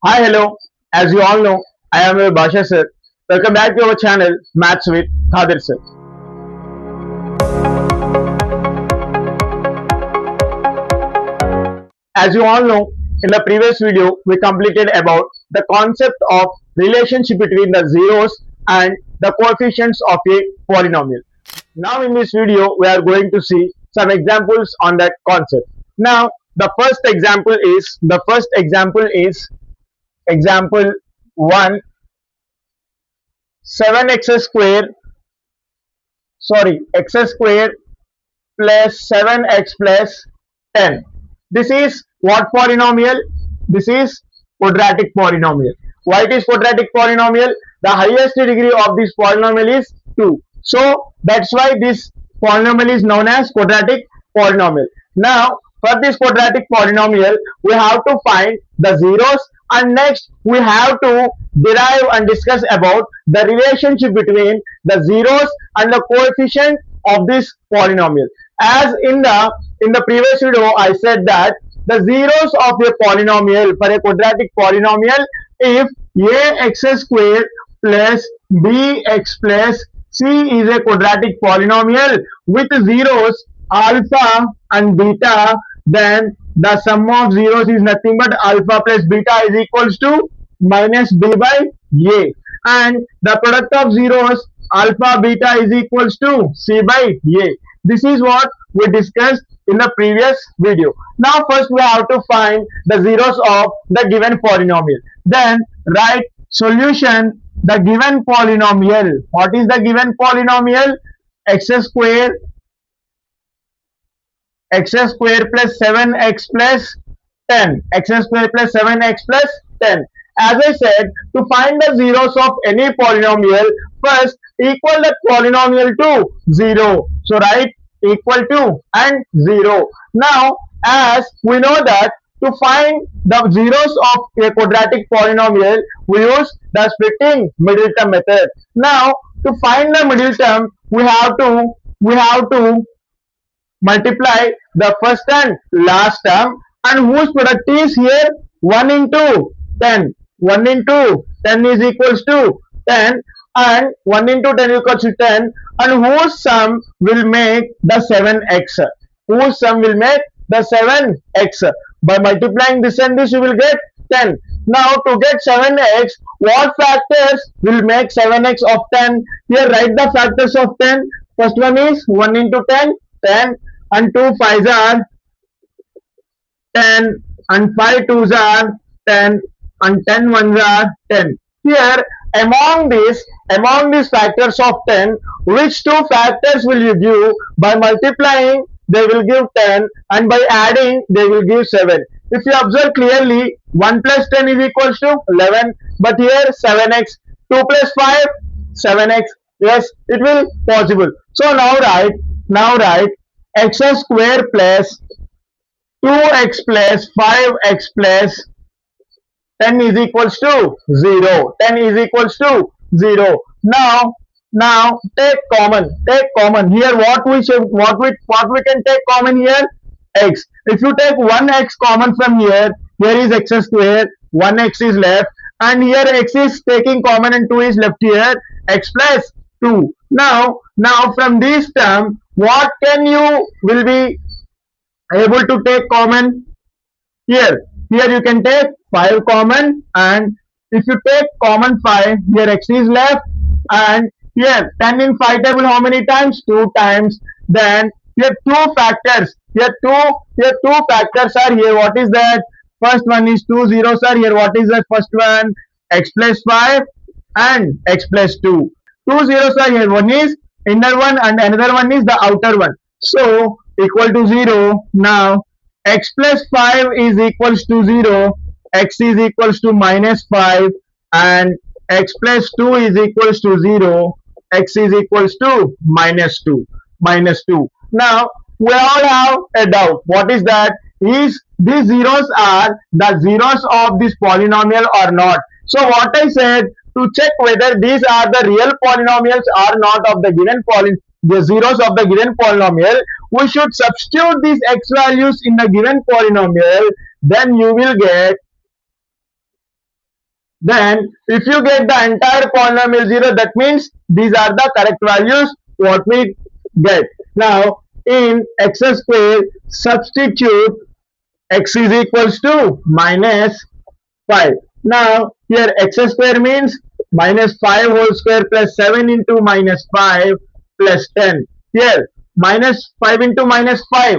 Hi, hello. As you all know, I am your Basha sir. Welcome back to our channel, Maths with Khadar sir. As you all know, in the previous video, we completed about the concept of relationship between the zeros and the coefficients of a polynomial. Now, in this video, we are going to see some examples on that concept. Now, the first example is example 1, 7x square, x square plus 7x plus 10. This is what polynomial? This is quadratic polynomial. Why it is quadratic polynomial? The highest degree of this polynomial is 2. So that's why this polynomial is known as quadratic polynomial. Now for this quadratic polynomial, we have to find the zeros, and next we have to derive and discuss about the relationship between the zeros and the coefficient of this polynomial. As in the previous video, I said that the zeros of a polynomial for a quadratic polynomial, if ax square plus bx plus c is a quadratic polynomial with zeros alpha and beta, then the sum of zeros is nothing but alpha plus beta is equals to minus b by a, and the product of zeros alpha beta is equals to c by a. This is what we discussed in the previous video. Now first we have to find the zeros of the given polynomial. Then write solution the given polynomial. What is the given polynomial? x square plus 7x plus 10. X square plus 7x plus 10. As I said, to find the zeros of any polynomial, first equal that polynomial to 0. So write equal to and 0. Now, as we know that to find the zeros of a quadratic polynomial, we use the splitting middle term method. Now, to find the middle term, we have to multiply the first and last term, and whose product is here 1 into 10. 1 into 10 is equals to 10, and 1 into 10 is equals to 10, and whose sum will make the 7x. Whose sum will make the 7x. By multiplying this and this, you will get 10. Now to get 7x, what factors will make 7x of 10? Here write the factors of 10. First one is 1 into 10, 10, and 2 5s are 10, and 5 2s are 10, and 10 1s are 10. Here among these factors of 10, which two factors will you give? By multiplying they will give 10, and by adding they will give 7. If you observe clearly, 1 plus 10 is equals to 11, but here 7x, 2 plus 5 7x. Yes, it will possible. So now write x square plus 2x plus 5x plus 10 is equals to 0. 10 is equals to 0. Now take common. Here what we can take common here? X. If you take 1x common from here is x square, 1x is left, and here x is taking common and 2 is left here, x plus 2. Now from this term, what can you will be able to take common? Here you can take 5 common, and if you take common 5, here x is left, and here 10 in 5 table how many times? 2 times. Then here two factors. Here two factors are here. What is that? First one is 2 zeros are here. What is the first one? X plus 5 and x plus 2. 2 zeros are here. One is inner one and another one is the outer one. So equal to 0. Now x plus 5 is equals to 0. X is equals to minus 5, and x plus 2 is equals to 0. X is equals to minus 2. Now we all have a doubt. What is that? Is these zeros are the zeros of this polynomial or not? So what I said, to check whether these are the real polynomials or not of the given the zeros of the given polynomial, we should substitute these x values in the given polynomial. Then you will get Then if you get the entire polynomial 0, that means these are the correct values what we get. Now in x square, substitute x is equals to minus 5. Now here x square means minus 5 whole square plus 7 into minus 5 plus 10. Here minus 5 into minus 5,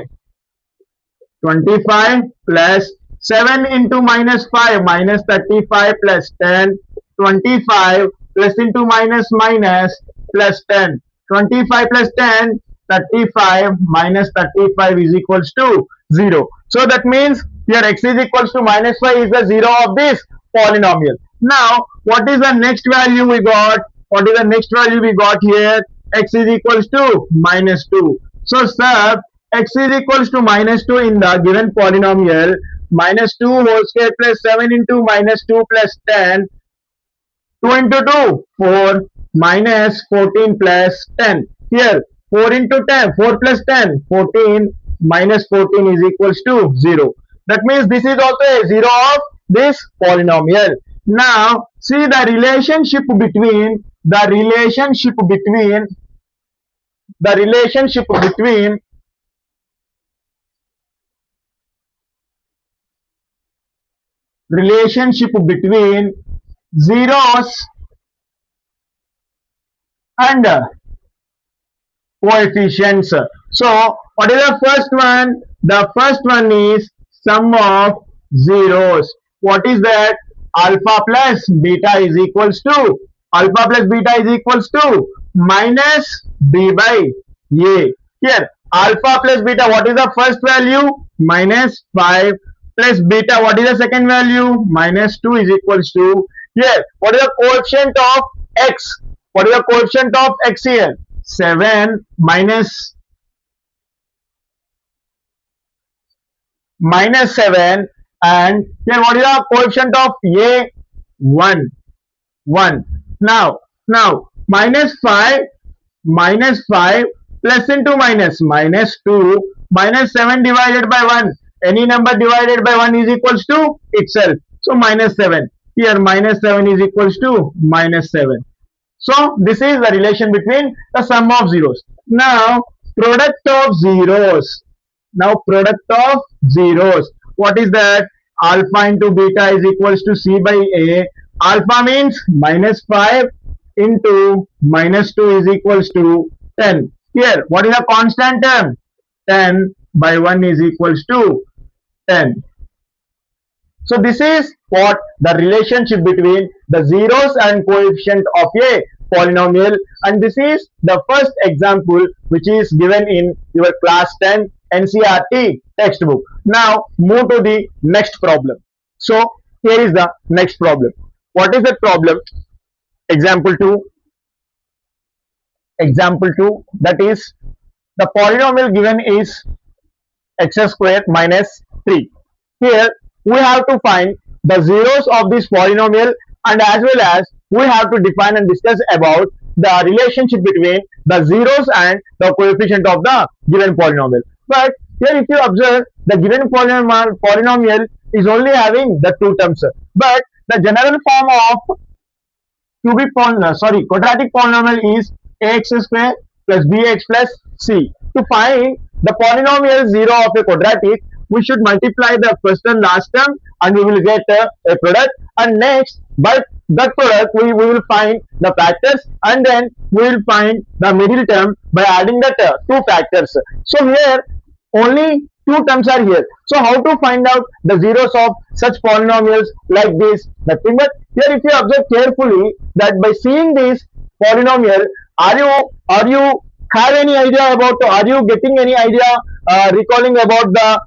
25 plus 7 into minus 5 minus 35 plus 10, 25 plus into minus minus plus 10, 25 plus 10, 35 minus 35 is equals to 0. So that means here x is equals to minus 5 is the 0 of this polynomial. Now what is the next value we got? What is the next value we got here? X is equals to minus 2. So sub x is equals to minus 2 in the given polynomial, minus 2 whole square plus 7 into minus 2 plus 10, 2 into 2, 4, minus 14 plus 10. Here 4 into 10, 4 plus 10, 14, minus 14 is equals to 0. That means this is also a 0 of this polynomial. Now see the relationship between the relationship between the relationship between relationship between zeros and coefficients. So what is the first one? The first one is sum of zeros. What is that? Alpha plus beta is equals to, alpha plus beta is equals to minus b by a. Here alpha plus beta, what is the first value? Minus 5 plus beta, what is the second value? Minus 2 is equals to, here what is the coefficient of x? What is the coefficient of x here? 7 minus 7, and here what is the coefficient of a? 1. Now minus 5 plus into minus 2 minus 7 divided by 1. Any number divided by 1 is equals to itself. So minus 7. Here minus 7 is equals to minus 7. So this is the relation between the sum of zeros. Now product of zeros. Now product of zeros. What is that? Alpha into beta is equals to c by a. Alpha means minus 5 into minus 2 is equals to 10. Here what is the constant term? 10 by 1 is equals to 10. So this is what the relationship between the zeros and coefficient of a polynomial, and this is the first example which is given in your class 10 NCERT textbook. Now move to the next problem. So here is the next problem. What is the problem? Example 2. Example 2, that is the polynomial given is x square minus 3. Here we have to find the zeros of this polynomial, and as well as we have to define and discuss about the relationship between the zeros and the coefficient of the given polynomial. But here if you observe, the given polynomial is only having the two terms, but the general form of quadratic polynomial is ax square plus bx plus c. To find the polynomial 0 of a quadratic, we should multiply the first and last term and we will get a product, and next by that product we will find the factors, and then we will find the middle term by adding that two factors. So here only two terms are here. So how to find out the zeros of such polynomials like this? Nothing but here if you observe carefully that by seeing this polynomial, are you have any idea about, are you getting any idea recalling about the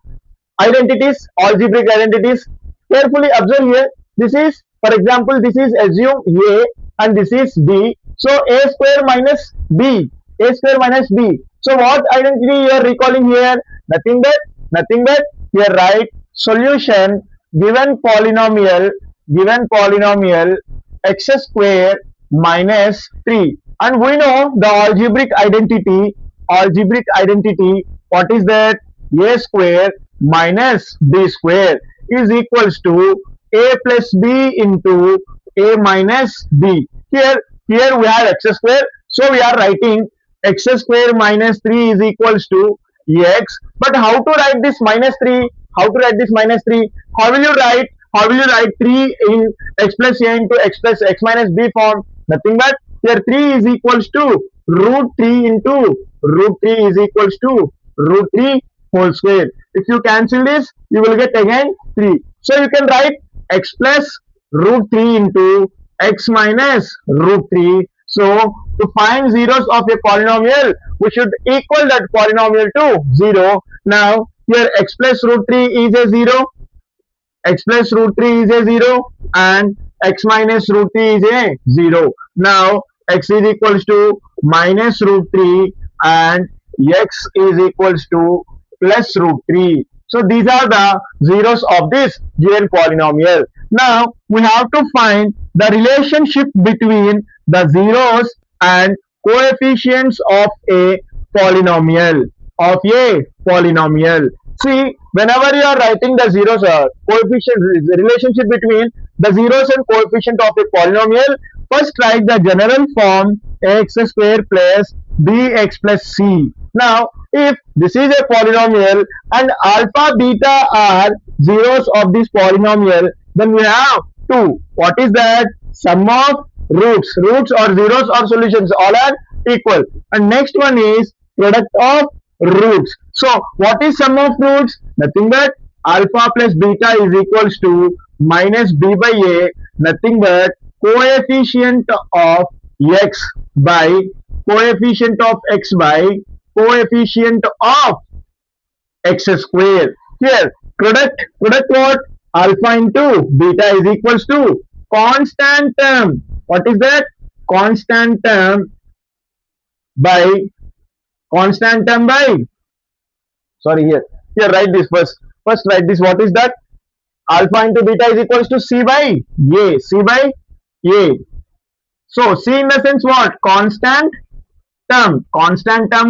identities, algebraic identities? Carefully observe here. This is, for example, this is assume a and this is b. So a square minus b, a square minus b. So what identity you are recalling here? Nothing but here write solution given polynomial x square minus 3, and we know the algebraic identity. What is that? A square minus b square is equals to a plus b into a minus b. Here we have x square, so we are writing x square minus 3 is equals to x. But how to write this minus 3? How to write this minus 3? How will you write? How will you write 3 in x plus a into x plus x minus b form? Nothing but here 3 is equals to root 3 into root 3 is equals to root 3 whole square. If you cancel this, you will get again 3. So you can write x plus root 3 into x minus root 3. So to find zeros of a polynomial, we should equal that polynomial to 0. Now here x plus root 3 is a 0, x plus root 3 is a 0, and x minus root 3 is a 0. Now x is equals to minus root 3 and x is equals to plus root 3. So these are the zeros of this given polynomial. Now we have to find the relationship between the zeros and coefficients of a polynomial. See, whenever you are writing the zeros or coefficient relationship between the zeros and coefficient of a polynomial, first write the general form x square plus bx plus c. Now, if this is a polynomial and alpha, beta are zeros of this polynomial, then we have two. What is that? Sum of roots. Roots or zeros or solutions all are equal. And next one is product of roots. So what is sum of roots? Nothing but alpha plus beta is equals to minus b by a, nothing but coefficient of x by coefficient of x by coefficient of x square. Here product what? Alpha into beta is equals to constant term. What is that? Constant term by sorry, here write this first write this. What is that? Alpha into beta is equals to c by a. So c in the sense what? Constant term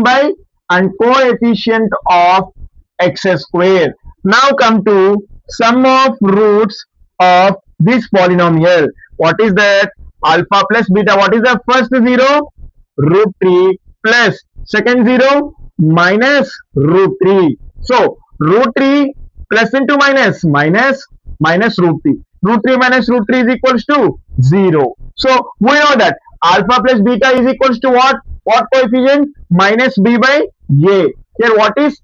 by and coefficient of x square. Now come to sum of roots of this polynomial. What is that? Alpha plus beta. What is the first zero? Root 3 plus second zero minus root 3. So root 3 plus into minus root 3. Root 3 minus root 3 is equals to 0. So we know that alpha plus beta is equals to what? What coefficient? Minus b by a. Here what is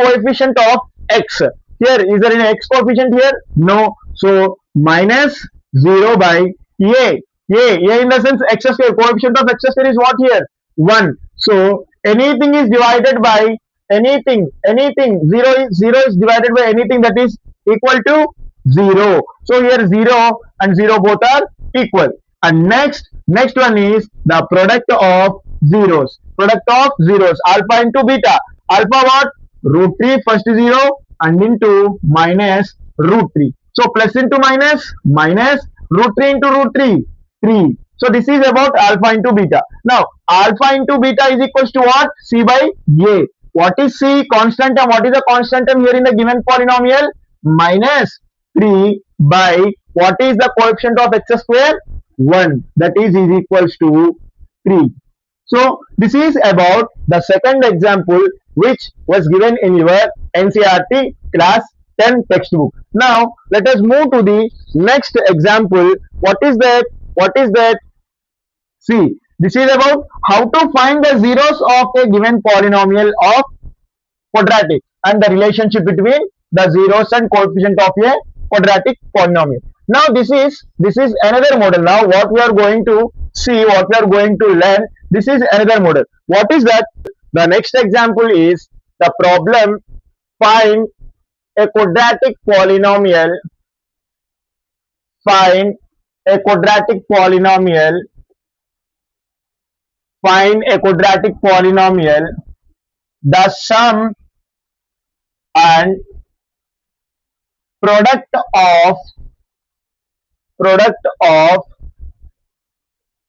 coefficient of x? Here is there any x coefficient here? No. So minus 0 by a. A in the sense x square. Coefficient of x square is what here? 1. So anything is divided by anything. 0 is divided by anything that is equal to 0. So here 0 and 0 both are equal. And next one is the product of zeros. Alpha into beta. Alpha what? Root 3 first 0 and into minus root 3. So plus into minus root 3 into root 3. 3. So this is about alpha into beta. Now alpha into beta is equals to what? C by a. What is C? Constant term. What is the constant term here in the given polynomial? Minus 3 by what is the coefficient of x square? 1. That is equals to 3. So this is about the second example which was given in your NCERT class 10 textbook. Now let us move to the next example. What is that? See, this is about how to find the zeros of a given polynomial of quadratic and the relationship between the zeros and coefficient of a quadratic polynomial. Now this is another model. Now what we are going to see, what we are going to learn, this is another model. What is that? The next example is the problem find a quadratic polynomial. Find a quadratic polynomial. The sum and product of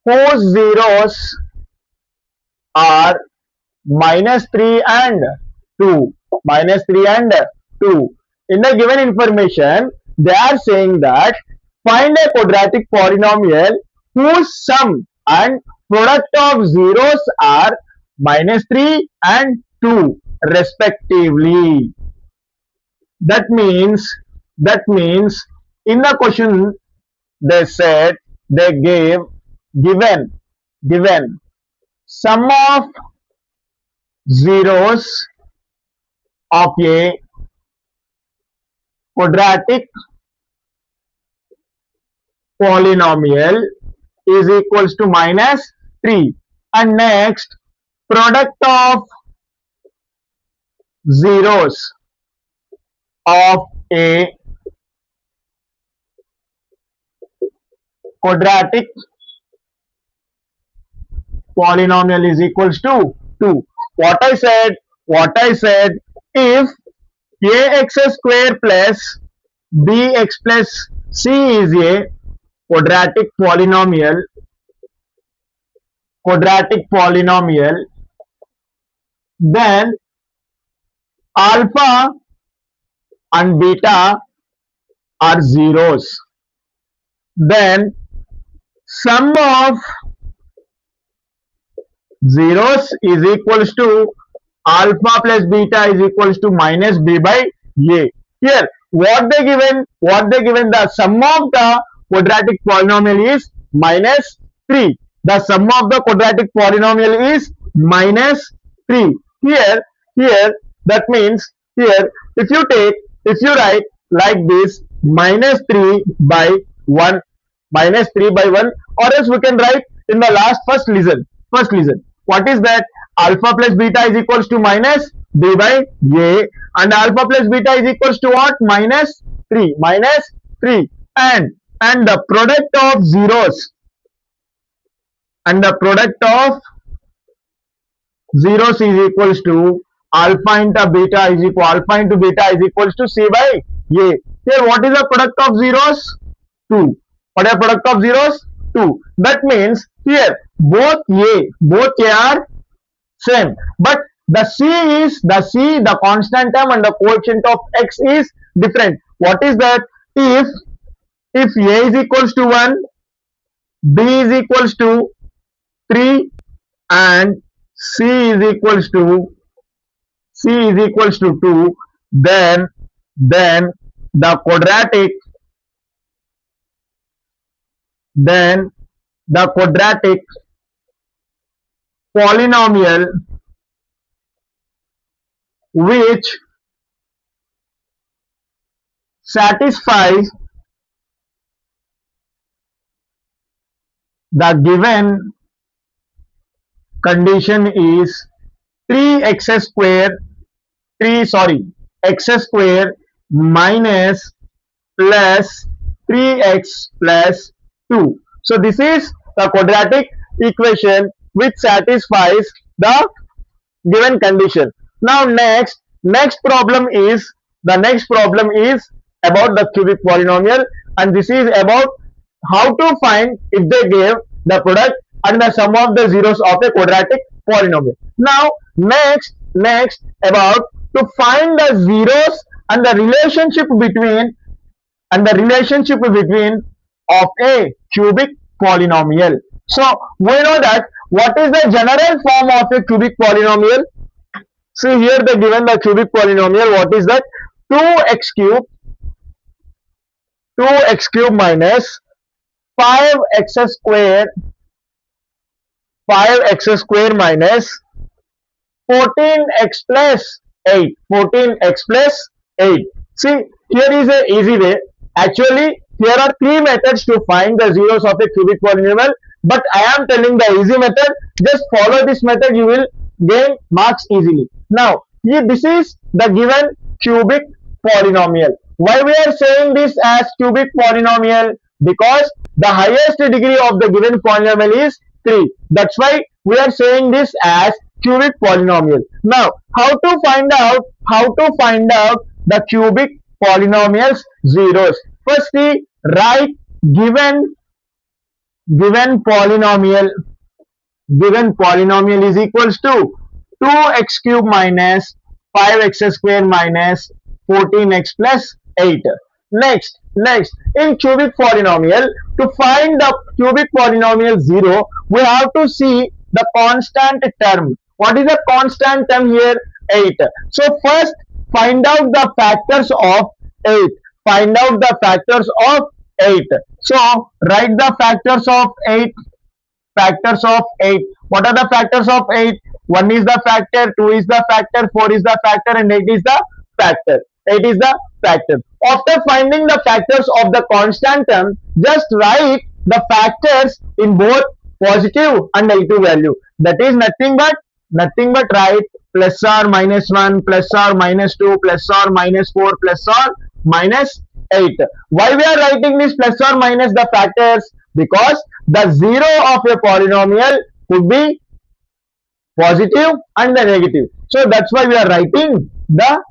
whose zeros are minus 3 and 2. In the given information, they are saying that Find a quadratic polynomial whose sum and product of zeros are -3 and 2 respectively. That means in the question they said they given sum of zeros of a quadratic polynomial is equals to -3, and next product of zeros of a quadratic polynomial is equals to 2. What I said, if ax square plus bx plus c is a quadratic polynomial, then alpha and beta are zeros. Then sum of zeros is equals to alpha plus beta is equals to minus b by a. Here, what they given the sum of the quadratic polynomial is -3. The sum of the quadratic polynomial is -3. Here, that means here, if you write like this, -3 by 1, -3 by 1, or else we can write in the last. First listen, what is that? Alpha plus beta is equals to minus b by a, and alpha plus beta is equals to what? Minus 3, and the product of zeros, and the product of zeros is equals to alpha into beta is equals to c by a. Here, what is the product of zeros? 2. What is the product of zeros? 2. That means here both a are same, but the constant term and the coefficient of x is different. What is that? If a is equals to 1, b is equals to 3, and c is equals to 2, then the quadratic then the quadratic polynomial which satisfies the given condition is 3x square 3 sorry x square minus plus 3x plus 2. So this is the quadratic equation which satisfies the given condition. Now the next problem is about the cubic polynomial, and this is about how to find if they gave the product and the sum of the zeros of a quadratic polynomial. Now next about to find the zeros and the relationship between of a cubic polynomial. So we know that what is the general form of a cubic polynomial. See here they given the cubic polynomial. What is that? 2x cube minus 5x square 5x square minus 14x plus 8. See, here is a easy way. Actually, here are three methods to find the zeros of a cubic polynomial, but I am telling the easy method. Just follow this method, you will gain marks easily. Now, here this is the given cubic polynomial. Why we are saying this as cubic polynomial? Because the highest degree of the given polynomial is 3. That's why we are saying this as cubic polynomial. Now, how to find out the cubic polynomials zeros? Firstly, write given polynomial is equals to 2x cube minus 5x square minus 14x plus 8. Next Next, in cubic polynomial, to find the cubic polynomial 0, we have to see the constant term. What is the constant term here? 8. So first find out the factors of 8. Find out the factors of 8. So write the factors of 8. Factors of 8. What are the factors of 8? 1 is the factor, 2 is the factor, 4 is the factor, and 8 is the factor. 8 is the factor. After finding the factors of the constant term, just write the factors in both positive and negative value. That is nothing but write plus or minus 1, plus or minus 2, plus or minus 4, plus or minus 8. Why we are writing this plus or minus the factors? Because the 0 of a polynomial could be positive and the negative. So that's why we are writing the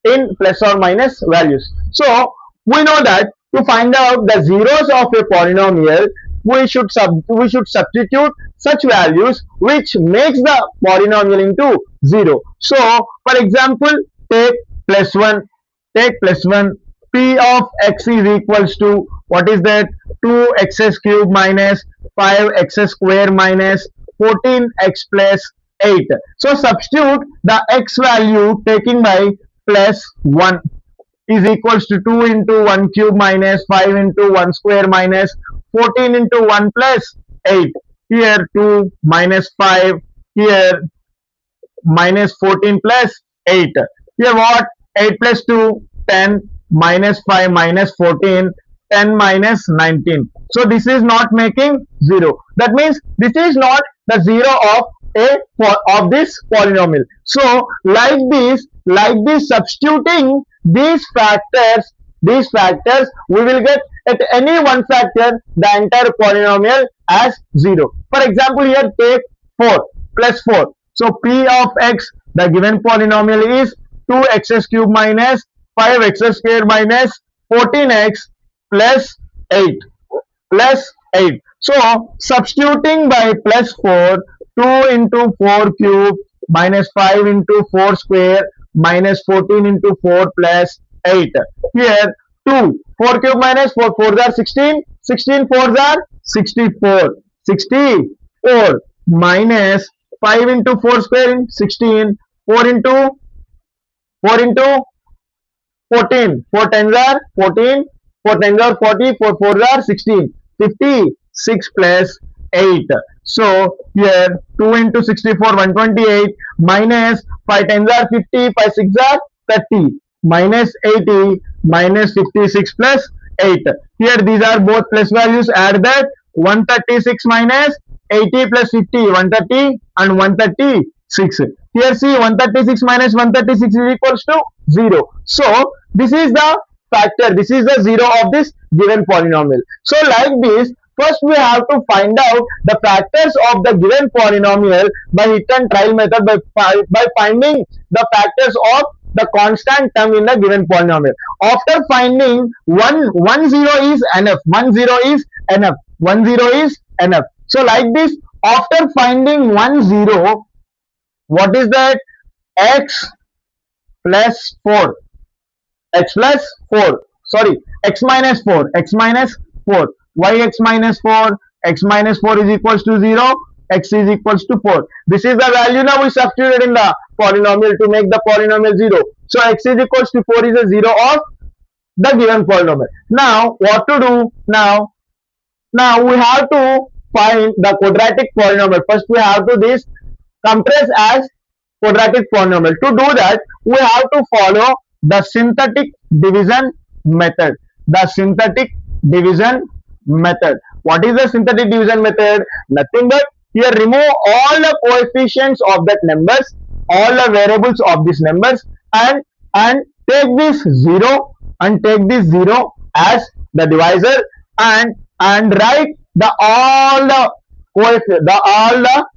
in plus or minus values. So we know that to find out the zeros of a polynomial, we should substitute such values which makes the polynomial into 0. So for example, take plus 1. Take plus 1. P of x is equals to, what is that? 2x cube minus 5x square minus 14x plus 8. So substitute the x value taking by plus 1 is equals to 2 into 1 cube minus 5 into 1 square minus 14 into 1 plus 8. Here 2 minus 5. Here minus 14 plus 8. Here what? 8 plus 2, 10, minus 5 minus 14, 10 minus 19. So this is not making 0. That means this is not the 0 of this polynomial. So like this substituting these factors, we will get at any one factor the entire polynomial as 0. For example, here take 4 plus 4. So P of x, the given polynomial is 2x cube minus 5x square minus 14x plus 8. So substituting by plus 4, 2 into 4 cube minus 5 into 4 square minus 14 into 4 plus 8. Here 2, 4 cube minus 4, 4s are 16, 16 4s are 64, 64 minus 5 into 4 square 16, 4 into 14, 4 tens are 14, 4 tens are 40, 4 4s are 16, 56 plus 8. So here 2 into 64, 128 minus 5 tens are 50, 5 6 are 30, minus 80 minus 56 plus 8. Here these are both plus values. Add that 136 minus 80 plus 50, 130 and 136. Here see 136 minus 136 is equals to 0. So this is the factor, this is the 0 of this given polynomial. So like this, first we have to find out the factors of the given polynomial by hit and trial method, by finding the factors of the constant term in the given polynomial. After finding 1 0 is enough, 1 0 is enough, 1 0 is enough. So like this, after finding 1 0, what is that? X plus 4, x plus 4, sorry, x minus 4, x minus 4. Why x minus 4? X minus 4 is equals to 0, x is equals to 4. This is the value now we substituted in the polynomial to make the polynomial 0. So x is equals to 4 is a 0 of the given polynomial. Now what to do? Now we have to find the quadratic polynomial. First we have to this compress as quadratic polynomial. To do that, we have to follow the synthetic division method. The synthetic division method. What is the synthetic division method? Nothing but here remove all the coefficients of that numbers, all the variables of these numbers, and take this 0 and take this 0 as the divisor, and write all the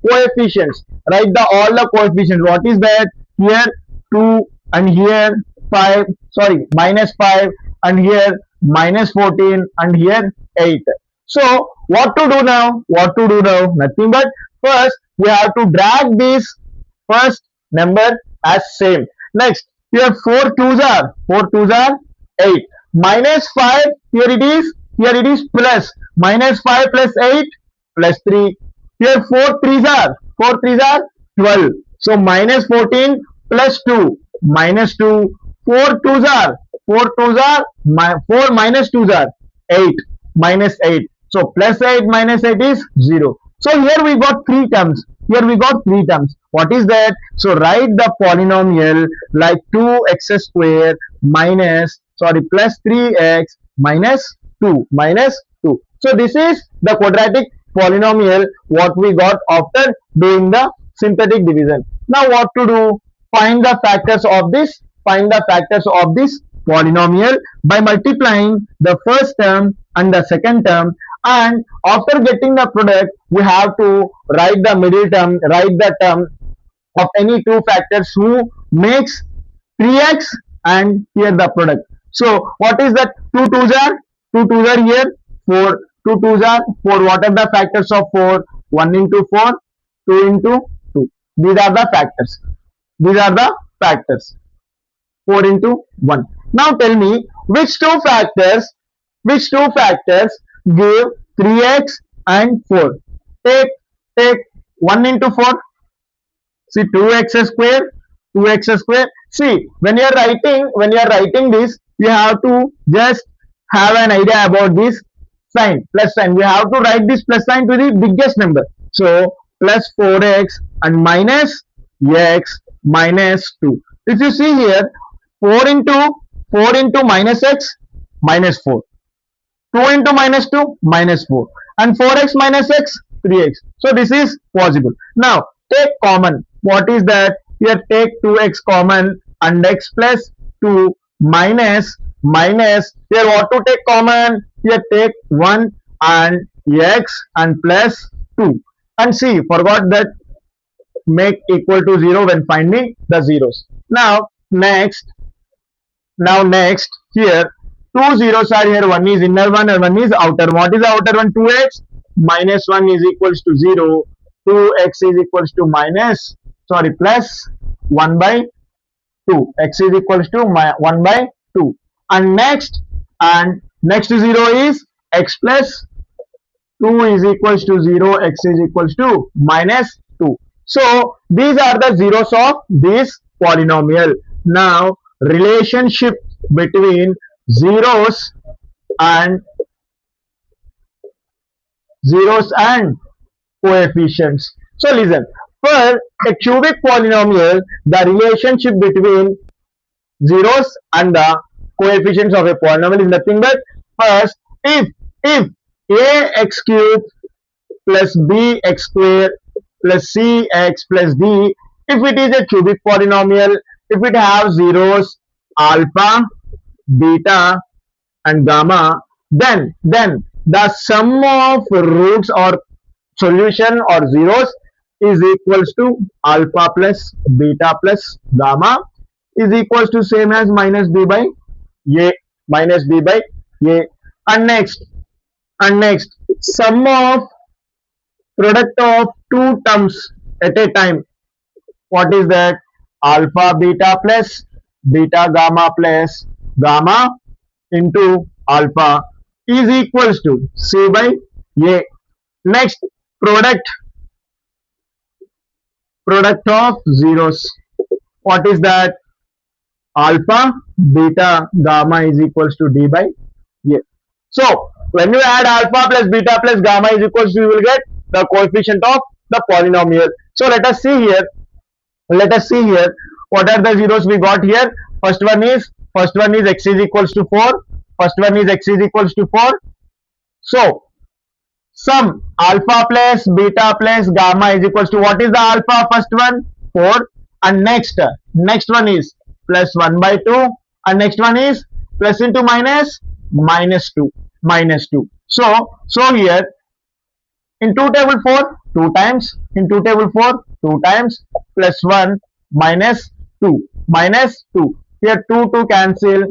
coefficients. Write all the coefficients. What is that? Here 2 and here 5, sorry, minus 5, and here minus 14, and here 8. So what to do now? Nothing but first we have to drag this first number as same. Next here 4 twos are 8. minus 5, here it is plus, minus 5 plus 8 plus 3. Here 4 threes are 12. So minus 14 plus 2 minus 2. 4 twos are 4 minus 2s are 8 minus 8. So plus 8 minus 8 is 0. So here we got three terms. Here we got three terms. What is that? So write the polynomial like 2x square minus, sorry, plus 3x minus 2. So this is the quadratic polynomial what we got after doing the synthetic division. Now what to do? Find the factors of this. Find the factors of this polynomial by multiplying the first term and the second term, and after getting the product we have to write the middle term, write the term of any two factors who makes 3x, and here the product. So what is that? 2 twos are here 4. 2 twos are 4. What are the factors of 4? 1 into 4, 2 into 2. These are the factors. These are the factors. 4 into 1. Now tell me which two factors give 3x and 4. Take 1 into 4. See 2x square. See when you are writing this, you have to just have an idea about this sign, plus sign. We have to write this plus sign to the biggest number. So plus 4x and minus x minus 2. If you see here, 4 into minus x minus 4. 2 into minus 2 minus 4, and 4x minus x 3x. So this is possible. Now take common. What is that? Here take 2x common and x plus 2 minus here what to take common? Here take 1 and x and plus 2, and see, forgot that make equal to 0 when finding the zeros. Now next here two zeros are here. One is inner one and one is outer. What is the outer one? 2x minus 1 is equals to 0. 2x is equals to plus 1 by 2. X is equals to 1 by 2. And next 0 is x plus 2 is equals to 0. X is equals to minus 2. So these are the zeros of this polynomial. Now relationship between zeros and coefficients. So listen, for a cubic polynomial, the relationship between zeros and the coefficients of a polynomial is nothing but, first, if ax cube plus bx square plus cx plus d, if it is a cubic polynomial, if it has zeros alpha, beta and gamma, then the sum of roots or solution or zeros is equals to alpha plus beta plus gamma is equals to same as minus b by a. And next sum of product of two terms at a time. What is that? Alpha beta plus beta gamma plus gamma into alpha is equals to c by a. Next, product of zeros. What is that? Alpha beta gamma is equals to d by a. So when you add alpha plus beta plus gamma is equals to, you will get the coefficient of the polynomial. So let us see here what are the zeros we got here. First one is x is equals to 4. So sum alpha plus beta plus gamma is equals to, what is the alpha? First one 4, and next one is plus 1 by 2, and next one is plus into minus 2. So here into table 4 2 times, plus 1 minus 2 here 2 cancel,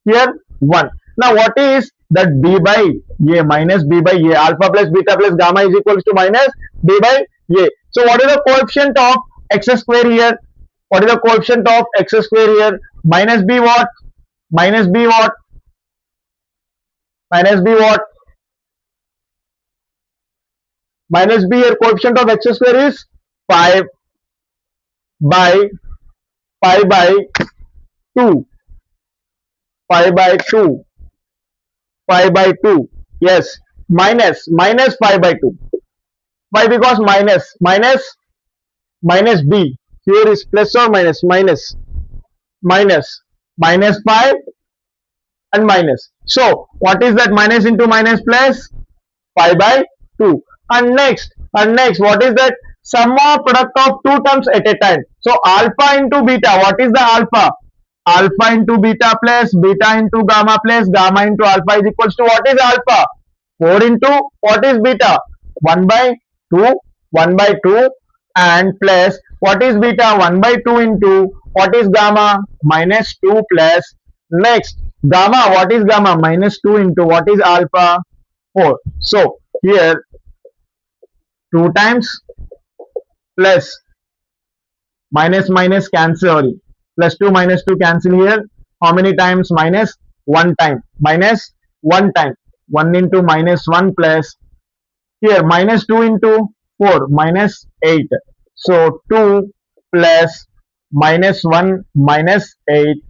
here 1. Now what is that? b by a minus b by a. Alpha plus beta plus gamma is equals to minus b by a. So what is the coefficient of x square here? Minus b what? Minus b what? Minus b, your coefficient of x square is 5 by 5 by 2. 5 by 2. 5 by 2. Yes. Minus 5 by 2. Why? Because minus b. Here is plus or minus 5 and minus. So what is that? Minus into minus plus 5 by 2. And next, what is that? Sum of product of two terms at a time. So alpha into beta. What is the alpha? Alpha into beta plus beta into gamma plus gamma into alpha is equals to what is alpha? 4 into what is beta? 1 by 2, 1 by 2 and plus what is beta? 1 by 2 into what is gamma? Minus 2 plus next gamma. What is gamma? Minus 2 into what is alpha? 4. So here 2 times plus minus cancel, sorry, plus 2 minus 2 cancel here. How many times? Minus 1 time. Minus 1 time. 1 into minus 1 plus here minus 2 into 4 minus 8. So 2 plus minus 1 minus 8.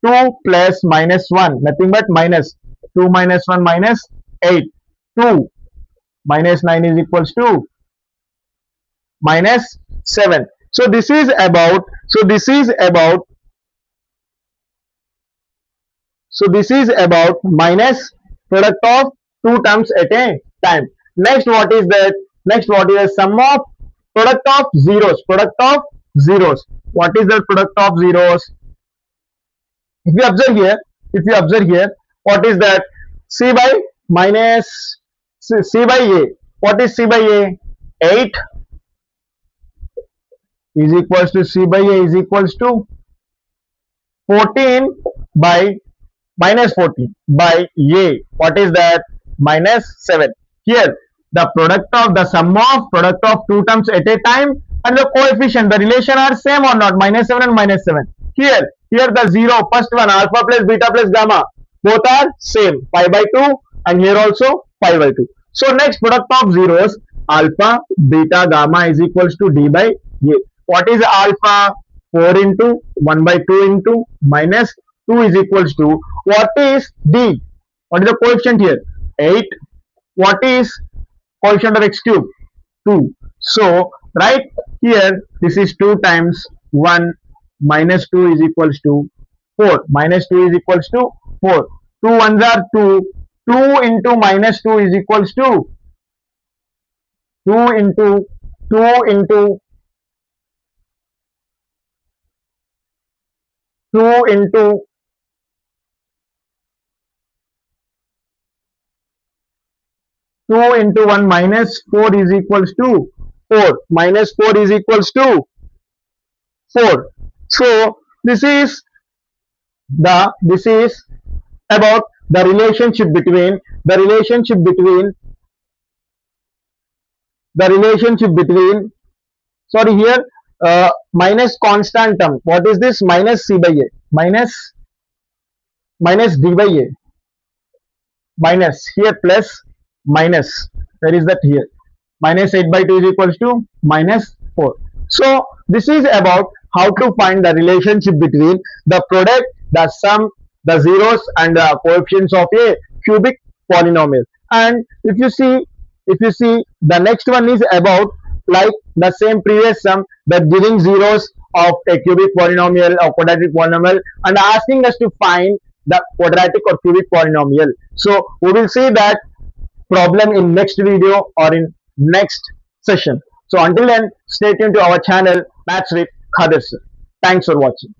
2 plus minus 1 nothing but minus 2 minus 1 minus 8. 2 minus 9 is equals to minus 7. So this is about minus product of two terms at a time. Next what is that? Next what is the sum of product of zeros? Product of zeros. What is the product of zeros? If you observe here, what is that? C by minus C by A. What is C by A? 8 is equals to C by A is equals to 14 by minus 14 by A. What is that? Minus 7. Here the product of the sum of product of two terms at a time and the coefficient, the relation are same or not? Minus 7 and minus 7. Here the 0, first one alpha plus beta plus gamma, both are same, pi by 2 and here also pi by 2. So next product of zeros, alpha beta gamma is equals to d by a. What is alpha? 4 into 1 by 2 into minus 2 is equals to what is d? What is the coefficient here? 8. What is coefficient of x cube? 2. So right here this is 2 times 1 minus 2 is equals to 4. Minus 2 is equals to 4. 2 ones are 2. 2 into minus 2 is equals to 2 into 2 into 2 into 2 into 1 minus 4 is equals to 4. Minus 4 is equals to 4. So this is about the relationship between sorry here minus constant term. What is this? Minus c by a minus d by a minus here plus minus, where is that? Here minus 8 by 2 is equals to minus 4. So this is about how to find the relationship between the product, the sum, the zeros and the coefficients of a cubic polynomial. And if you see the next one is about like the same previous sum, that giving zeros of a cubic polynomial or quadratic polynomial and asking us to find the quadratic or cubic polynomial. So we will see that problem in next video or in next session. So until then, stay tuned to our channel Maths with Khadar sir. Thanks for watching.